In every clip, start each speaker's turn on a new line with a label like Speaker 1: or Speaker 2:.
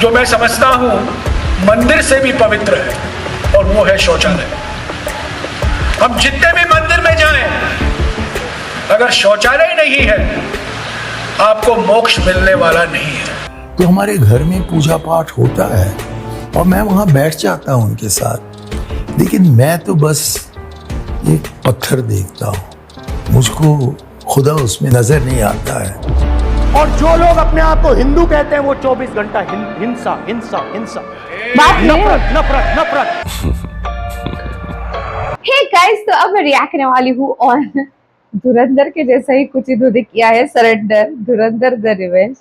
Speaker 1: जो मैं समझता हूं मंदिर से भी पवित्र है, और वो है शौचालय। हम जितने भी मंदिर में जाएं, अगर शौचालय नहीं है, आपको मोक्ष मिलने वाला नहीं है।
Speaker 2: तो हमारे घर में पूजा पाठ होता है और मैं वहां बैठ जाता हूं उनके साथ, लेकिन मैं तो बस एक पत्थर देखता हूं, मुझको खुदा उसमें नजर नहीं आता है।
Speaker 3: और जो लोग अपने आप को हिंदू कहते हैं वो 24 घंटा हिंसा हिंसा हिंसा, नफरत नफरत नफरत।
Speaker 4: हे गाइस, तो अब मैं रिएक्ट करने वाली हूँ और धुरंधर के जैसा ही कुछ इन्होंने किया है, surrender Dhurandhar the revenge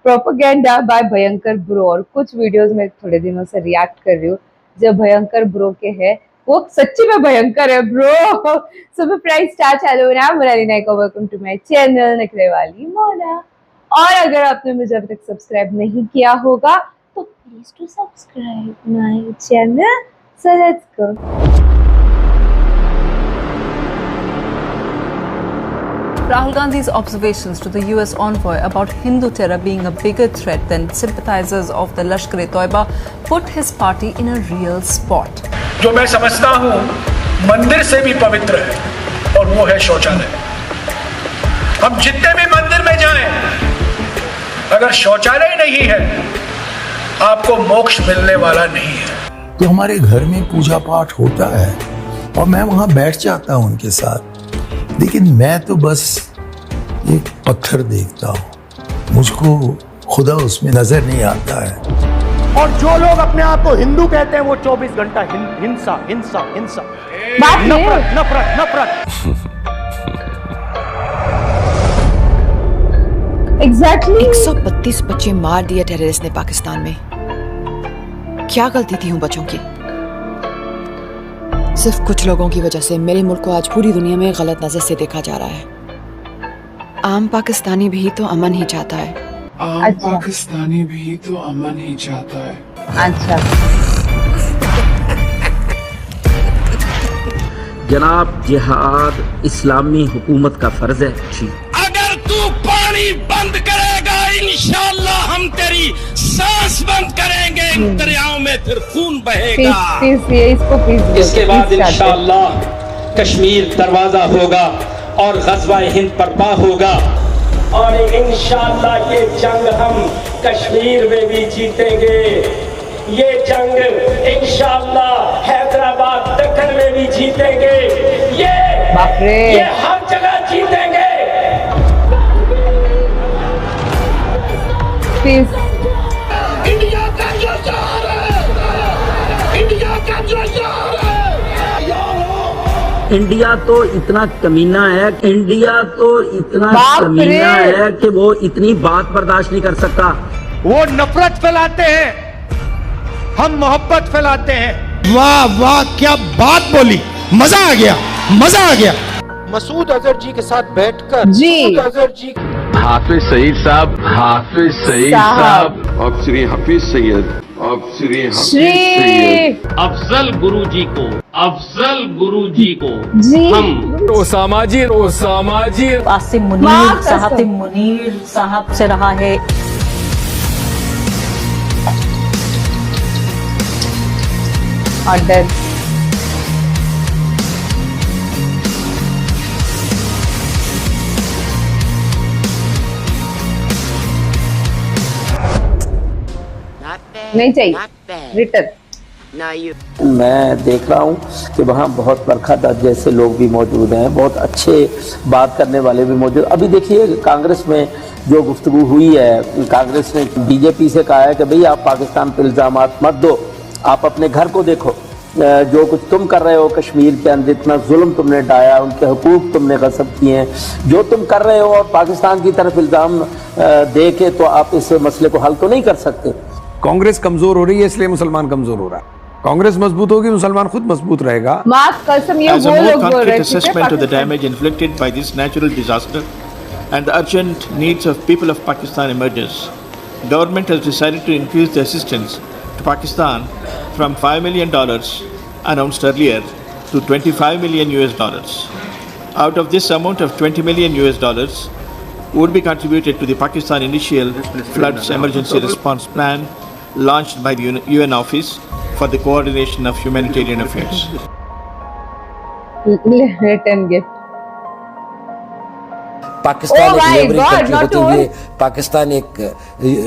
Speaker 4: propaganda bye भयंकर ब्रो। और कुछ वीडियोस में थोड़े दिनों से रिएक्ट कर रही हूँ जो भयंकर ब्रो के है, वो सच्ची में भयंकर है ब्रो। सो मैं प्राइस स्टार चैनल में नाम Banani Naik, welcome to my channel नखरे वाली मोना। और अगर आपने मुझे अभी तक सब्सक्राइब नहीं किया होगा तो please to subscribe my channel. So let's go.
Speaker 5: Rahul Gandhi's observations to the US envoy about Hindu terror being a bigger threat than sympathizers of the Lashkar-e-Toiba put his party in a real spot.
Speaker 1: जो मैं समझता हूं मंदिर से भी पवित्र है, और वो है शौचालय। हम जितने भी मंदिर में जाएं, अगर शौचालय नहीं है, आपको मोक्ष मिलने वाला नहीं है।
Speaker 2: तो हमारे घर में पूजा पाठ होता है और मैं वहां बैठ जाता हूं उनके साथ, लेकिन मैं तो बस एक पत्थर देखता हूं, मुझको खुदा उसमें नजर नहीं आता है।
Speaker 3: और जो लोग अपने आप को हिंदू कहते हैं वो 24 घंटा हिंसा हिंसा हिंसा, नफरत नफरत नफरत।
Speaker 4: एग्जैक्टली
Speaker 6: 132 बच्चे मार दिए टेररिस्ट ने पाकिस्तान में। क्या गलती थी उन बच्चों की? सिर्फ कुछ लोगों की वजह से मेरे मुल्क को आज पूरी दुनिया में गलत नजर से देखा जा रहा है। आम पाकिस्तानी भी तो अमन ही चाहता है।
Speaker 4: अच्छा।
Speaker 7: पाकिस्तानी भी तो अमन ही चाहता है।
Speaker 4: अच्छा,
Speaker 8: जनाब, जिहाद इस्लामी हुकूमत का फर्ज है। जी,
Speaker 9: अगर तू पानी बंद करेगा, इंशाअल्लाह हम तेरी सांस बंद करेंगे, इन दरियाओं में फिर खून बहेगा।
Speaker 10: इसके बाद इंशाअल्लाह कश्मीर दरवाजा होगा और ग़ज़वा हिंद बर्पा होगा, और इंशाअल्लाह ये जंग हम कश्मीर में भी जीतेंगे। ये जंग इंशाअल्लाह हैदराबाद दक्कन में भी जीतेंगे। ये हर जगह जीतेंगे।
Speaker 9: इंडिया का जो जोर है, इंडिया का जो जोर है।
Speaker 8: इंडिया तो इतना कमीना है, इंडिया तो इतना कमीना है कि वो इतनी बात बर्दाश्त नहीं कर सकता।
Speaker 3: वो नफरत फैलाते हैं, हम मोहब्बत फैलाते हैं।
Speaker 9: वाह वाह, क्या बात बोली, मजा आ गया, मजा आ गया।
Speaker 3: मसूद अजहर जी के साथ बैठकर
Speaker 4: जी।
Speaker 3: मसूद अजहर जी
Speaker 7: हाफिज सईद साहब, हाफिज सईद साहब, अब श्री हफीज सैयद, अब श्री हफीज सैयद,
Speaker 10: अफजल गुरुजी को, अफजल गुरुजी को
Speaker 4: जी।
Speaker 10: हम
Speaker 7: ओसामा जी
Speaker 5: आसिम मुनीर साहब, मुनीर साहब से रहा है।
Speaker 4: ऑर्डर नहीं चाहिए, रिटर्न।
Speaker 8: मैं देख रहा हूँ कि वहाँ बहुत बरखा दर्ज जैसे लोग भी मौजूद हैं, बहुत अच्छे बात करने वाले भी मौजूद। अभी देखिए कांग्रेस में जो गुफ्तगू हुई है, कांग्रेस ने बीजेपी से कहा है कि भाई आप पाकिस्तान पर इल्ज़ामात मत दो, आप अपने घर को देखो। जो कुछ तुम कर रहे हो कश्मीर के अंदर, इतना जुल्म तुमने ढाया, उनके हुकूक तुमने गसब किए हैं, जो तुम कर रहे हो, और पाकिस्तान की तरफ इल्ज़ाम दे के तो आप इस मसले को हल तो नहीं कर सकते।
Speaker 11: कांग्रेस कमजोर हो रही है, इसलिए मुसलमान कमजोर हो रहा है। कांग्रेस मजबूत होगी, मुसलमान खुद मजबूत रहेगा।
Speaker 4: कसम ये
Speaker 12: As a
Speaker 4: वो
Speaker 12: more
Speaker 4: लोग बोल रहे
Speaker 12: concrete assessment of the damage inflicted by this natural disaster and the urgent needs of people of Pakistan emerges, government has decided to increase the assistance to Pakistan from $5 million announced earlier to $25 million. Out of this amount of $20 million would be contributed to the Pakistan Initial Floods Emergency Response Plan launched by the UN Office for the Coordination of Humanitarian Affairs.
Speaker 4: Return gift.
Speaker 13: Pakistan एक neighbouring country होते हुए, पाकिस्तान एक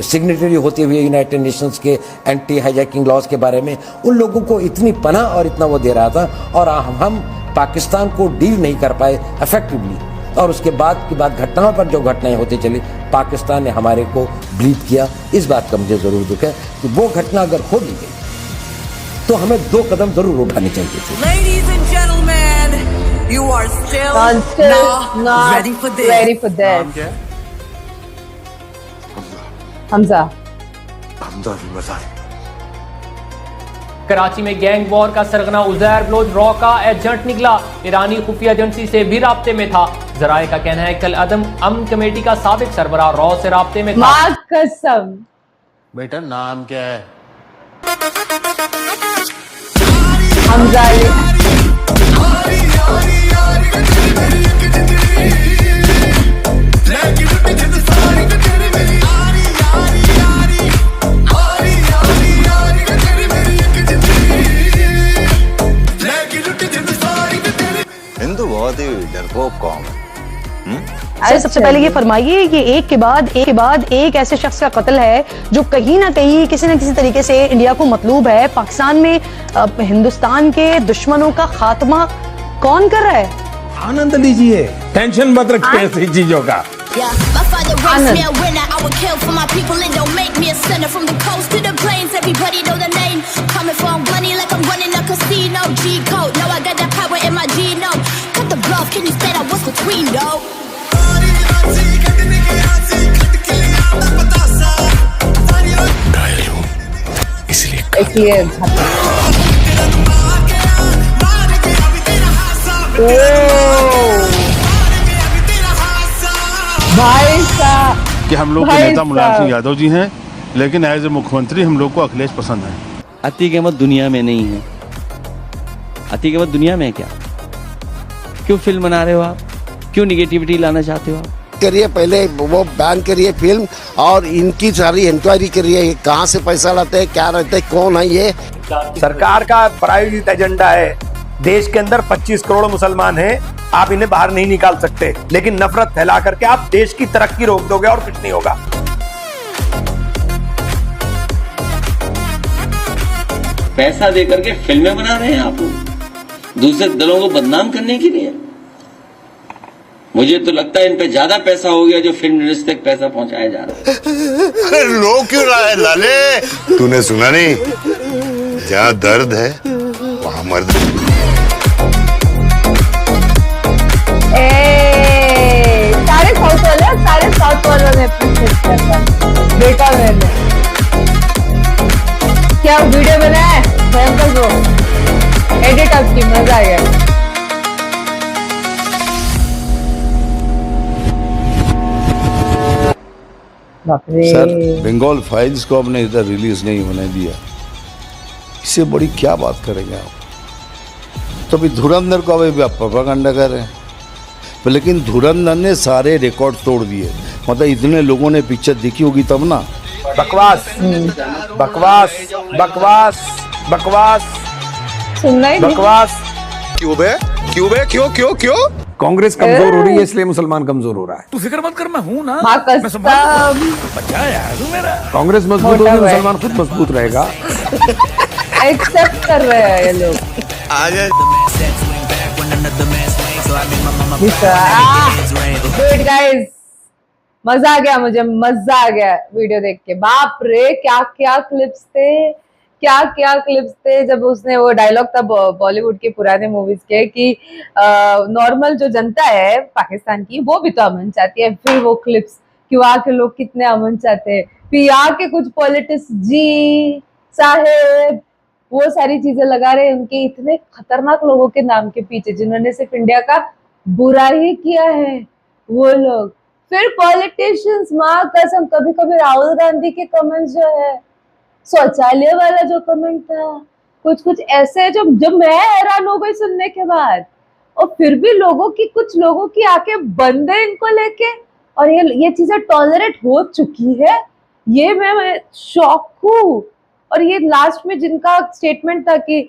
Speaker 13: signatory होते हुए United Nations के anti hijacking laws के बारे में उन लोगों को इतनी पनाह और इतना वो दे रहा था, और हम पाकिस्तान को डील नहीं कर पाए इफेक्टिवली। और उसके बाद की बात घटनाओं पर जो घटनाएं होती चली, पाकिस्तान ने हमारे को ब्लीड किया। इस बात का मुझे जरूर दुख है कि वो घटना अगर हो भी गई तो हमें 2 कदम जरूर उठाने चाहिए थे।
Speaker 14: Ladies and gentlemen, you are still not ready for this.
Speaker 4: Ready for that. Hamza
Speaker 15: Karachi में गैंग वॉर का सरगना उज़ैर ब्लोच रॉ का एजेंट निकला। ईरानी खुफिया एजेंसी से भी राब्ते में था। जराए का कहना है कल अदम अमन कमेटी का साबिक सरबराह रॉ से राब्ते में था।
Speaker 4: कसम।
Speaker 16: बेटा नाम क्या है?
Speaker 4: हमजा
Speaker 16: हिंदू बहुत ही डरपोक कौम है।
Speaker 17: सर सबसे पहले ये फरमाइए कि एक के बाद एक ऐसे शख्स का कत्ल है जो कहीं ना कहीं किसी न किसी तरीके से इंडिया को मतलूब है। पाकिस्तान में हिंदुस्तान के दुश्मनों का खात्मा कौन कर रहा है?
Speaker 11: आनंद लीजिए, टेंशन मत रखिए ऐसी चीजों का।
Speaker 4: इसलिए भाई साहब
Speaker 18: कि हम लोग के नेता मुलायम सिंह यादव जी हैं, लेकिन एज ए मुख्यमंत्री हम लोग को अखिलेश पसंद है।
Speaker 19: अतीक अहमद दुनिया में नहीं है। अतीक अहमद दुनिया में है क्या? क्यों फिल्म बना रहे हो आप? क्यों निगेटिविटी लाना चाहते हो आप?
Speaker 20: करिए, पहले वो बैन करिए फिल्म, और इनकी सारी इंक्वायरी करिए, कहाँ से पैसा लाते हैं, क्या रहते हैं, कौन है ये।
Speaker 3: सरकार का प्रायोजित एजेंडा है। देश के अंदर 25 करोड़ मुसलमान हैं, आप इन्हें बाहर नहीं निकाल सकते, लेकिन नफरत फैला करके आप देश की तरक्की रोक दोगे और कुछ नहीं होगा।
Speaker 19: पैसा दे करके फिल्में बना रहे हैं आप दूसरे दलों को बदनाम करने के लिए। मुझे तो लगता है इन पे ज्यादा पैसा हो गया जो फिल्म इंडस्ट्री तक पैसा पहुंचाया जा रहा है।
Speaker 16: अरे रो क्यों रहा है लाले? तूने सुना नहीं? जहाँ दर्द है वहाँ मर्द।
Speaker 4: सारे साउथ वालों ने बेटा मैंने क्या वीडियो बनाया है भयंकर ब्रो, एडिट आपकी मजा आ गया।
Speaker 2: सर बंगाल फाइल्स को आपने इधर रिलीज नहीं होने दिया, इससे बड़ी क्या बात करेंगे आप? तो अभी धुरंधर को अभी आप प्रोपेगेंडा कर रहे हैं, लेकिन धुरंधर ने सारे रिकॉर्ड तोड़ दिए। मतलब इतने लोगों ने पिक्चर देखी होगी तब ना।
Speaker 3: बकवास बकवास बकवास बकवास
Speaker 4: सुनना ही
Speaker 3: बकवास।
Speaker 16: क्यों बे? क्यों बे? क्यों क्यों क्यों?
Speaker 11: कांग्रेस कमजोर हो रही है इसलिए मुसलमान कमजोर हो रहा है।
Speaker 3: तू फिक्र मत कर, मैं हूं ना।
Speaker 11: बच्चा है तू मेरा। कांग्रेस मजबूत होगी, मुसलमान खुद मजबूत रहेगा।
Speaker 4: एक्सेप्ट कर रहे हैं ये लोग। गाइस मजा आ गया, मुझे मजा आ गया वीडियो देख के। बाप रे क्या क्या क्लिप्स थे, क्या क्या क्लिप्स थे। जब उसने वो डायलॉग था बॉलीवुड के पुराने मूवीज के कि नॉर्मल जो जनता है पाकिस्तान की वो भी तो अमन चाहती है, फिर वो क्लिप्स कि वहाँ के लोग कितने अमन चाहते हैं, फिर यहाँ के कुछ पॉलिटिक्स जी साहेब वो सारी चीजें लगा रहे हैं उनके इतने खतरनाक लोगों के नाम के पीछे जिन्होंने सिर्फ इंडिया का बुरा ही किया है वो लोग। फिर पॉलिटिशियंस, माँ कसम, कभी कभी राहुल गांधी के कमेंट्स जो है, शौचालय वाला जो कमेंट था, कुछ कुछ ऐसे जो मैं हैरान हो गई सुनने के बाद। और फिर भी कुछ लोगों की आंखें बंद है इनको लेके, और ये चीजें टॉलरेट हो चुकी है। ये मैं शॉक हूँ और ये लास्ट में जिनका स्टेटमेंट था कि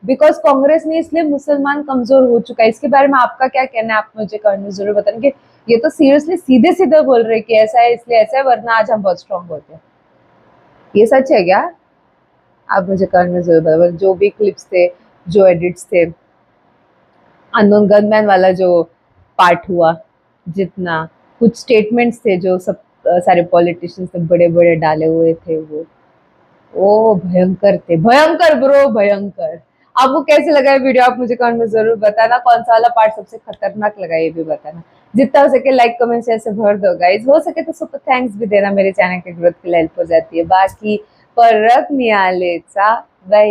Speaker 4: बिकॉज कांग्रेस ने इसलिए मुसलमान कमजोर हो चुका है, इसके बारे में आपका क्या कहना है? आप मुझे कमेंट में जरूर बताएं कि ये तो सीरियसली सीधे सीधे बोल रहे कि ऐसा है इसलिए ऐसा है, वरना आज हम बहुत स्ट्रांग होते हैं। ये सच है क्या? आप मुझे कमेंट में जरूर बताओ। जो भी क्लिप्स थे, जो एडिट्स थे, अननोन गनमैन वाला जो पार्ट हुआ, जितना कुछ स्टेटमेंट्स थे जो सब सारे पॉलिटिशियंस ने बड़े बड़े डाले हुए थे, वो भयंकर थे, भयंकर ब्रो, भयंकर। आपको कैसे लगा ये वीडियो? आप मुझे कमेंट में जरूर बताना। कौन सा वाला पार्ट सबसे खतरनाक लगा ये भी बताना। जितना हो सके लाइक कमेंट शेयर से भर दो गाइज। हो सके तो सुपर थैंक्स भी देना, मेरे चैनल की ग्रोथ के लिए हेल्प हो जाती है। बाकी परत मिळालेचा बाय।